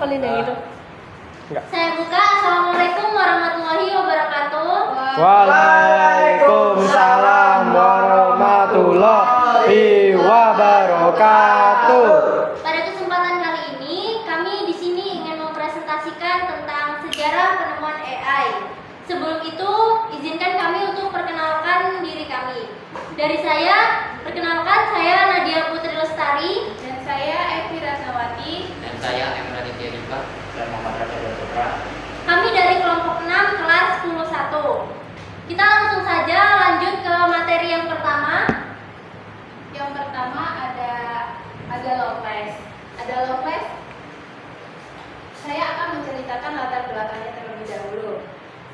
ngapalin yang itu? Enggak. Saya buka. Assalamualaikum warahmatullahi wabarakatuh. Waalaikumsalam warahmatullahi wabarakatuh. Pada kesempatan kali ini, kami di sini ingin mempresentasikan tentang sejarah penemuan AI. Sebelum itu, izinkan kami untuk perkenalkan diri kami. Dari saya, perkenalkan saya Nadia Putri Lestari, Dan saya Evi Ratnawati. Dan saya Emra Ditya Dika. Saya Muhammad Raja Putra. kami dari kelompok 6 kelas 101. Kita langsung saja lanjut ke materi yang pertama. Yang pertama ada Lovelace. Ada Lovelace. Saya akan menceritakan latar belakangnya terlebih dahulu.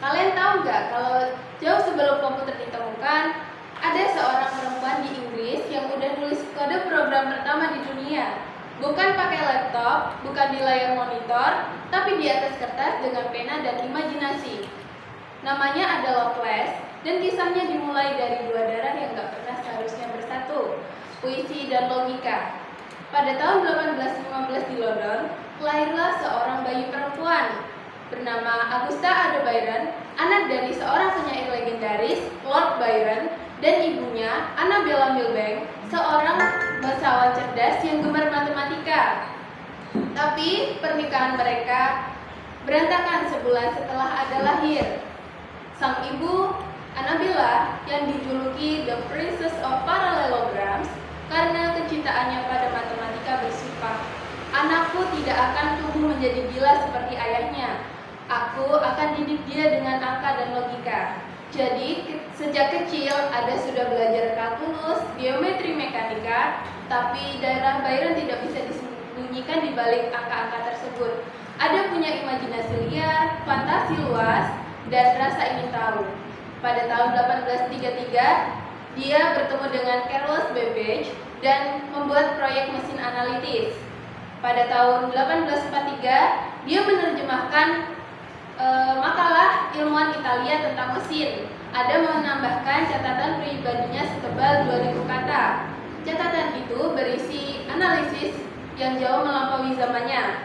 Kalian tahu nggak kalau jauh sebelum komputer ditemukan, ada seorang perempuan di Inggris yang udah nulis kode program pertama di dunia. Bukan pakai laptop, bukan di layar monitor, tapi di atas kertas dengan pena dan imajinasi. Namanya ada Lovelace, dan kisahnya dimulai dari dua darah yang gak pernah seharusnya bersatu, puisi dan logika. Pada tahun 1815 di London, lahirlah seorang bayi perempuan bernama Augusta Ada Byron, anak dari seorang penyair legendaris, Lord Byron, dan ibunya, Annabella Milbank, seorang bangsawan cerdas yang gemar matematika. Tapi pernikahan mereka berantakan sebulan setelah Ada lahir. Sang ibu, Annabella, yang dijuluki The Princess of Parallelograms karena kecintaannya pada matematika bersumpah, "Anakku tidak akan tumbuh menjadi gila seperti ayahnya. Aku akan didik dia dengan angka dan logika." Jadi, sejak kecil Ada sudah belajar kalkulus, geometri mekanika, tapi daerah Byron tidak bisa disembunyikan di balik angka-angka tersebut. Ada punya imajinasi liar, fantasi luas, dan rasa ingin tahu. Pada tahun 1833, dia bertemu dengan Charles Babbage dan membuat proyek mesin analitis. Pada tahun 1843, dia menerjemahkan makalah ilmuwan Italia tentang mesin. Ada menambahkan catatan pribadinya setebal 2000 kata. Catatan itu berisi analisis yang jauh melampaui zamannya.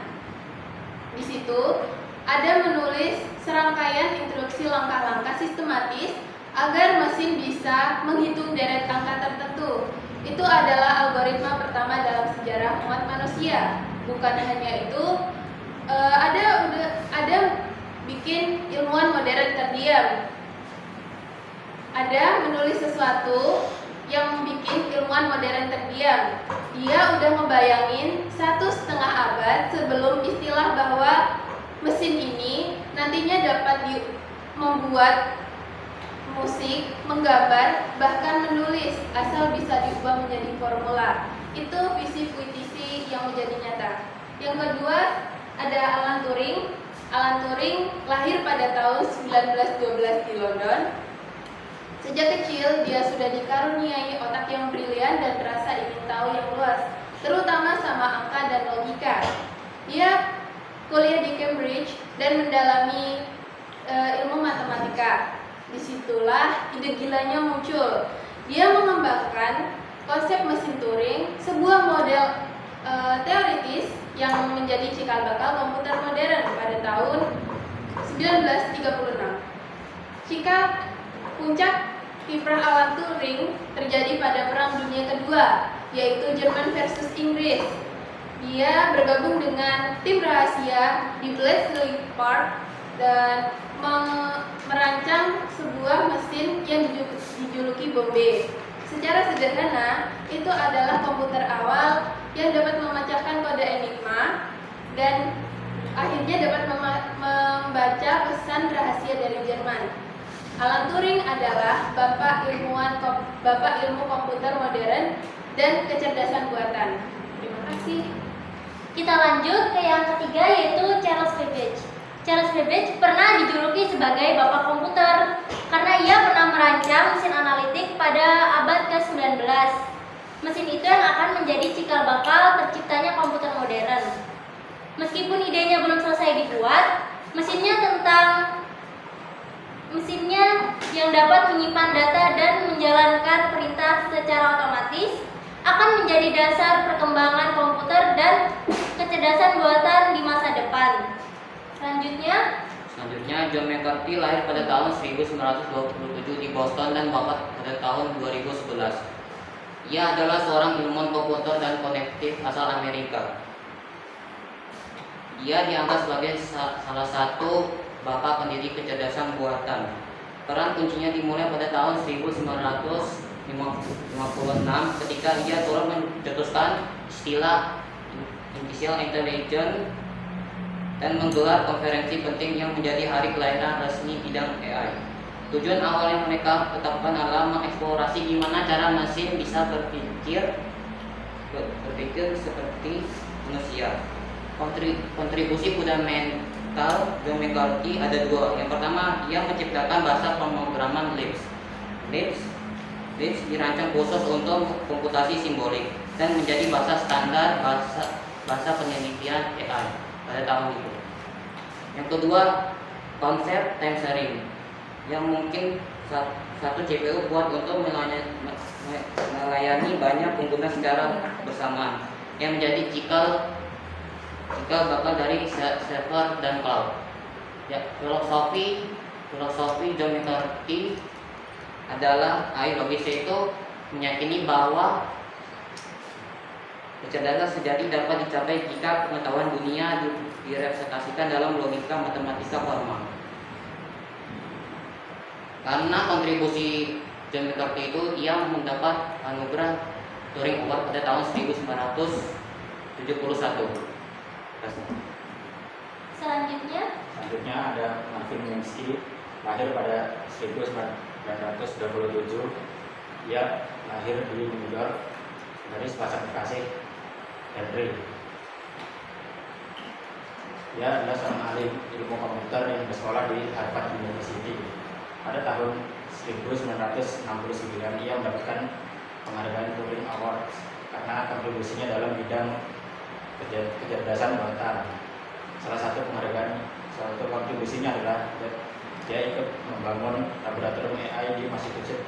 Di situ ada menulis serangkaian instruksi langkah-langkah sistematis agar mesin bisa menghitung deret angka tertentu. Itu adalah algoritma pertama dalam sejarah umat manusia. Bukan hanya itu, ada bikin ilmuwan modern terdiam. Ada menulis sesuatu yang bikin ilmuwan modern terdiam. Dia udah ngebayangin 1,5 abad sebelum istilah bahwa mesin ini nantinya dapat membuat musik, menggambar, bahkan menulis asal bisa diubah menjadi formula. Itu visi puisi yang menjadi nyata. Yang kedua ada Alan Turing. Alan Turing lahir pada tahun 1912 di London. Sejak kecil dia sudah dikaruniai otak yang brilian dan rasa ingin tahu yang luas, terutama sama angka dan logika. Dia kuliah di Cambridge dan mendalami ilmu matematika. Disitulah ide gilanya muncul. Dia mengembangkan konsep mesin Turing, sebuah model teoritis yang menjadi cikal bakal komputer modern pada tahun 1936. Puncak kiprah Alan Turing terjadi pada Perang Dunia Kedua, yaitu Jerman versus Inggris. Dia bergabung dengan tim rahasia di Bletchley Park dan merancang sebuah mesin yang dijuluki bom B. Secara sederhana, itu adalah komputer awal yang dapat memecahkan kode enigma dan akhirnya dapat membaca pesan rahasia dari Jerman. Alan Turing adalah bapak ilmu komputer modern dan kecerdasan buatan. Terima kasih. Kita lanjut ke yang ketiga, yaitu Charles Babbage. Charles Babbage pernah dijuluki sebagai bapak komputer karena ia pernah merancang mesin analitik pada abad ke-19. Mesin itu yang akan menjadi cikal bakal terciptanya komputer modern. Meskipun idenya belum selesai dibuat, mesinnya yang dapat menyimpan data dan menjalankan perintah secara otomatis akan menjadi dasar perkembangan komputer dan kecerdasan buatan di masa depan. Selanjutnya, John McCarthy lahir pada tahun 1927 di Boston dan wafat pada tahun 2011. Ia adalah seorang ilmuwan komputer dan konektif asal Amerika. Ia dianggap sebagai salah satu bapak pendiri kecerdasan buatan. Peran kuncinya dimulai pada tahun 1956 ketika ia turut mencetuskan istilah artificial intelligence dan menggelar konferensi penting yang menjadi hari kelahiran resmi bidang AI. Tujuan awal yang mereka tetapkan adalah mengeksplorasi gimana cara mesin bisa berpikir seperti manusia. Kontribusi fundamental John McCarthy ada dua. Yang pertama, ia menciptakan bahasa pemrograman Lisp. Lisp dirancang khusus untuk komputasi simbolik dan menjadi bahasa standar bahasa penelitian AI pada tahun itu. Yang kedua, konsep time sharing yang mungkin satu CPU buat untuk melayani banyak pengguna secara bersamaan yang menjadi cikal bakal dari server dan cloud. Ya, filosofi John McCarthy adalah logisnya itu meyakini bahwa kecerdasan sejati dapat dicapai jika pengetahuan dunia direpresentasikan dalam logika matematika formal. Karena kontribusi John McCarthy itu, ia mendapat anugerah Turing Award pada tahun 1971. Selanjutnya ada Marvin Minsky, lahir pada 1927. Ia lahir di New York dari sepasang kekasih Henry. Ia adalah seorang ahli ilmu komputer yang bersekolah di Harvard University. Pada tahun 1969 ia mendapatkan penghargaan Turing Award karena kontribusinya dalam bidang kecerdasan buatan. Salah satu kontribusinya adalah dia ikut membangun laboratorium AI di Massachusetts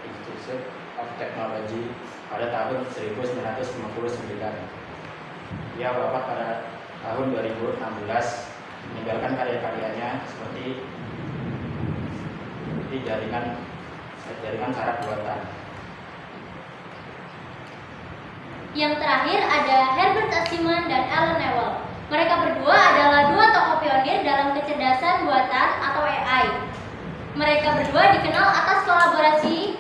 Institute of Technology pada tahun 1959. Ia wafat pada tahun 2016, meninggalkan karya-karyanya seperti jaringan saraf buatan. Yang terakhir ada Herbert Asiman dan Alan Newell. Mereka berdua adalah dua tokoh pionir dalam kecerdasan buatan atau AI. Mereka berdua dikenal atas kolaborasi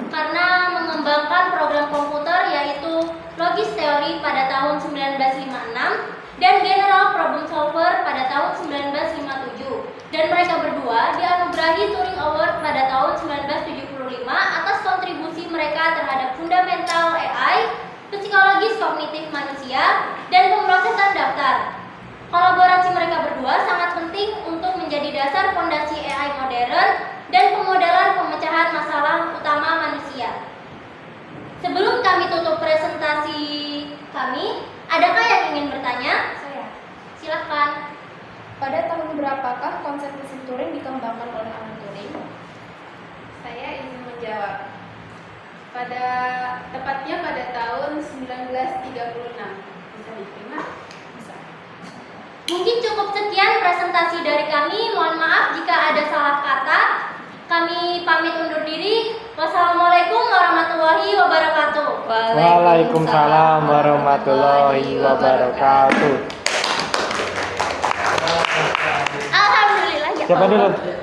karena mengembangkan program komputer yaitu Logis Theory pada tahun 1956 dan General Problem Solver pada tahun 1957. Dan mereka berdua dianugerahi Turing Award pada tahun 1975 atas kontribusi mereka terhadap fundamental AI, psikologis kognitif manusia, dan pemrosesan daftar. Kolaborasi mereka berdua sangat penting untuk menjadi dasar fondasi AI modern dan pemodelan pemecahan masalah utama manusia. Sebelum kami tutup presentasi kami, adakah yang ingin bertanya? Saya. Silakan. Pada tahun berapakah konsep mesin Turing dikembangkan oleh Alan Turing? Saya ingin menjawab. Tepatnya pada tahun 1936. Bisa diterima? Bisa. Mungkin cukup sekian presentasi dari kami. Mohon maaf jika ada salah kata. Kami pamit undur diri. Wassalamualaikum warahmatullahi wabarakatuh. Waalaikumsalam warahmatullahi wabarakatuh. Alhamdulillah ya Siapa Allah. dulu?